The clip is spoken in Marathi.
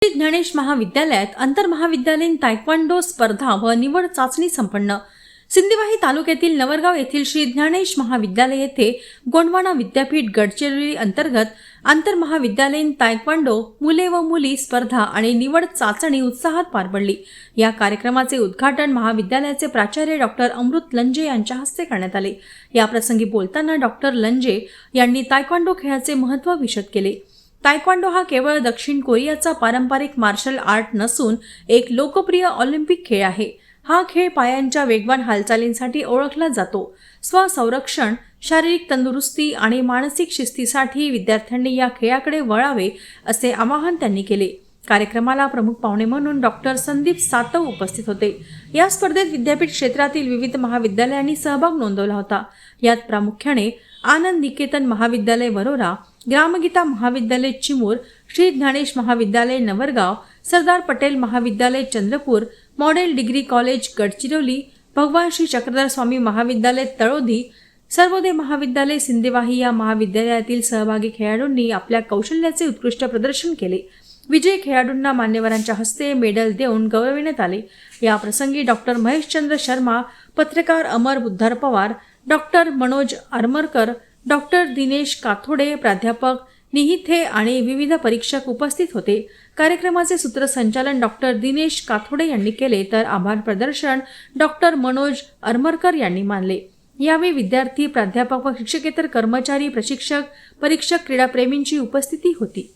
श्री ज्ञानेश महाविद्यालयात आंतरमहाविद्यालयीन तायक्वांडो स्पर्धा व निवड चाचणी संपन्न। सिंदेवाही तालुक्यातील नवरगाव येथील श्री ज्ञानेश महाविद्यालय येथे गोंडवाना विद्यापीठ गडचिरोली अंतर्गत आंतरमहाविद्यालयीन तायक्वांडो मुले व मुली स्पर्धा आणि निवड चाचणी उत्साहात पार पडली। या कार्यक्रमाचे उद्घाटन महाविद्यालयाचे प्राचार्य डॉक्टर अमृत लंजे यांच्या हस्ते करण्यात आले। या प्रसंगी बोलताना डॉक्टर लंजे यांनी तायक्वांडो खेळाचे महत्त्व विशद केले। तायक्वांडो हा केवळ दक्षिण कोरियाचा पारंपरिक मार्शल आर्ट नसून एक लोकप्रिय ऑलिम्पिक खेळ आहे। हा खेळ पायांच्या वेगवान हालचालींसाठी ओळखला जातो। स्वसंरक्षण, शारीरिक तंदुरुस्ती आणि मानसिक शिस्तीसाठी विद्यार्थ्यांनी या खेळाकडे वळावे असे आवाहन त्यांनी केले। कार्यक्रमाला प्रमुख पाहुणे म्हणून डॉक्टर संदीप सातव उपस्थित होते। या स्पर्धेत विद्यापीठ क्षेत्रातील विविध महाविद्यालयांनी सहभाग नोंदवला होता। यात प्रामुख्याने आनंद निकेतन महाविद्यालय वरोरा, ग्रामगीता महाविद्यालय चिमूर, श्री ज्ञानेश महाविद्यालय नवरगाव, सरदार पटेल महाविद्यालय Chandrapur, model degree college Gadchiroli, भगवान श्री चक्रधर स्वामी महाविद्यालय तळोदी, सर्वोदय महाविद्यालय सिंदेवाही या महाविद्यालयातील सहभागी खेळाडूंनी आपल्या कौशल्याचे उत्कृष्ट प्रदर्शन केले। विजयी खेळाडूंना मान्यवरांच्या हस्ते मेडल देऊन गौरविण्यात आले। या प्रसंगी डॉक्टर महेशचंद्र शर्मा, पत्रकार अमर बुद्धार पवार, डॉक्टर मनोज आरमरकर, डॉक्टर दिनेश काथोडे, प्राध्यापक निहिथे आणि विविध परीक्षक उपस्थित होते। कार्यक्रमाचे सूत्रसंचालन डॉक्टर दिनेश काथोडे यांनी केले तर आभार प्रदर्शन डॉक्टर मनोज आरमरकर यांनी मानले। यावेळी विद्यार्थी, प्राध्यापक व शिक्षकेतर कर्मचारी, प्रशिक्षक, परीक्षक, क्रीडाप्रेमींची उपस्थिती होती।